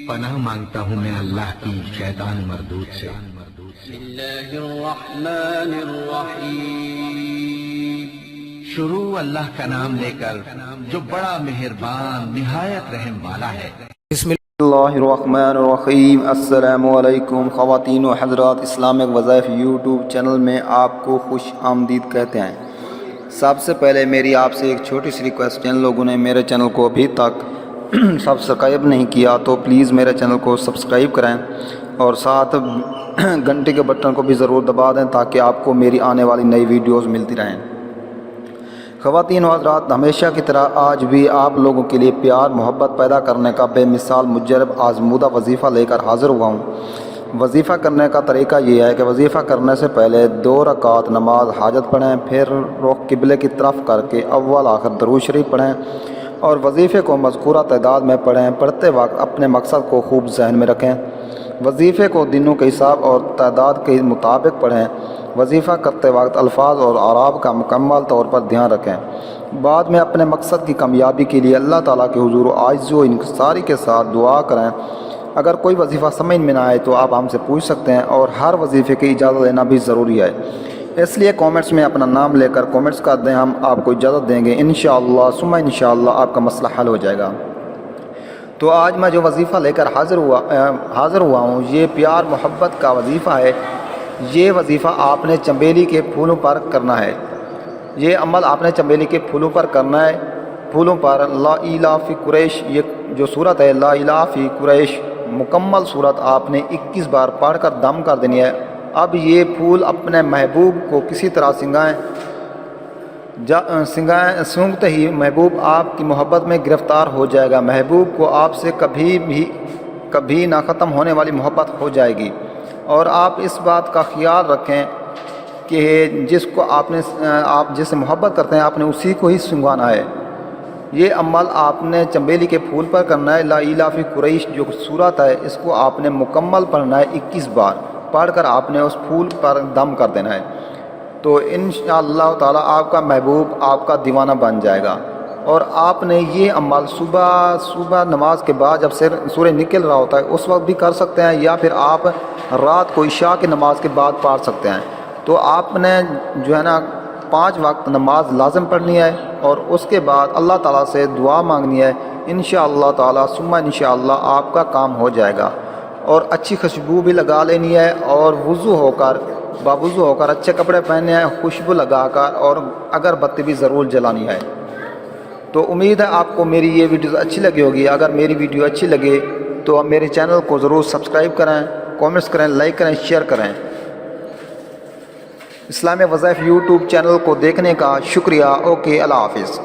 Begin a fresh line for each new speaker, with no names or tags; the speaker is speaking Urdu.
پناہ مانگتا ہوں میں اللہ کی شیطان مردود سے۔
بسم اللہ الرحمن الرحیم۔
شروع اللہ کا نام لے کر جو بڑا مہربان نہایت رحم والا ہے۔
بسم اللہ الرحمن الرحیم۔ السلام علیکم خواتین و حضرات، اسلامک وظائف یوٹیوب چینل میں آپ کو خوش آمدید کہتے ہیں۔ سب سے پہلے میری آپ سے ایک چھوٹی سی ریکویسٹ، جن لوگوں نے میرے چینل کو ابھی تک سبسکرائب نہیں کیا تو پلیز میرے چینل کو سبسکرائب کریں اور ساتھ گھنٹی کے بٹن کو بھی ضرور دبا دیں تاکہ آپ کو میری آنے والی نئی ویڈیوز ملتی رہیں۔ خواتین و حضرات، ہمیشہ کی طرح آج بھی آپ لوگوں کے لیے پیار محبت پیدا کرنے کا بے مثال مجرب آزمودہ وظیفہ لے کر حاضر ہوا ہوں۔ وظیفہ کرنے کا طریقہ یہ ہے کہ وظیفہ کرنے سے پہلے 2 رکعت نماز حاجت پڑھیں، پھر رخ قبلے کی طرف کر کے اول آخر درود شریف پڑھیں اور وظیفے کو مذکورہ تعداد میں پڑھیں۔ پڑھتے وقت اپنے مقصد کو خوب ذہن میں رکھیں۔ وظیفے کو دنوں کے حساب اور تعداد کے مطابق پڑھیں۔ وظیفہ کرتے وقت الفاظ اور اعراب کا مکمل طور پر دھیان رکھیں۔ بعد میں اپنے مقصد کی کامیابی کے لیے اللہ تعالیٰ کے حضور عاجزی و انکساری کے ساتھ دعا کریں۔ اگر کوئی وظیفہ سمجھ میں نہ آئے تو آپ ہم سے پوچھ سکتے ہیں، اور ہر وظیفے کی اجازت لینا بھی ضروری ہے، اس لیے کامنٹس میں اپنا نام لے کر کامنٹس کر دیں، ہم آپ کو اجازت دیں گے۔ انشاءاللہ ثم انشاءاللہ آپ کا مسئلہ حل ہو جائے گا۔ تو آج میں جو وظیفہ لے کر حاضر ہوا ہوں، یہ پیار محبت کا وظیفہ ہے۔ یہ وظیفہ آپ نے چنبیلی کے پھولوں پر کرنا ہے۔ یہ عمل آپ نے چنبیلی کے پھولوں پر کرنا ہے۔ پھولوں پر لا الہ فی قریش، یہ جو صورت ہے لا الہ فی قریش، مکمل صورت آپ نے 21 بار پڑھ کر دم کر دینی ہے۔ اب یہ پھول اپنے محبوب کو کسی طرح سونگتے ہی محبوب آپ کی محبت میں گرفتار ہو جائے گا۔ محبوب کو آپ سے کبھی نہ ختم ہونے والی محبت ہو جائے گی۔ اور آپ اس بات کا خیال رکھیں کہ آپ جس سے محبت کرتے ہیں آپ نے اسی کو ہی سنگوانا ہے۔ یہ عمل آپ نے چنبیلی کے پھول پر کرنا ہے۔ لا الہ فی قریش جو صورت ہے، اس کو آپ نے مکمل پڑھنا ہے 21 بار پڑھ کر آپ نے اس پھول پر دم کر دینا ہے۔ تو انشاءاللہ تعالی آپ کا محبوب آپ کا دیوانہ بن جائے گا۔ اور آپ نے یہ عمل صبح نماز کے بعد جب سورج نکل رہا ہوتا ہے اس وقت بھی کر سکتے ہیں، یا پھر آپ رات کو عشاء کی نماز کے بعد پڑھ سکتے ہیں۔ تو آپ نے جو ہے نا 5 وقت نماز لازم پڑھنی ہے اور اس کے بعد اللہ تعالیٰ سے دعا مانگنی ہے۔ انشاءاللہ تعالیٰ ثم انشاءاللہ آپ کا کام ہو جائے گا۔ اور اچھی خوشبو بھی لگا لینی ہے، اور وضو ہو کر اچھے کپڑے پہننے ہیں، خوشبو لگا کر، اور اگربتی بھی ضرور جلانی ہے۔ تو امید ہے آپ کو میری یہ ویڈیو اچھی لگی ہوگی۔ اگر میری ویڈیو اچھی لگے تو میرے چینل کو ضرور سبسکرائب کریں، کامنٹس کریں، لائک کریں، شیئر کریں۔ اسلامی وظائف یوٹیوب چینل کو دیکھنے کا شکریہ۔ اوکے، اللہ حافظ۔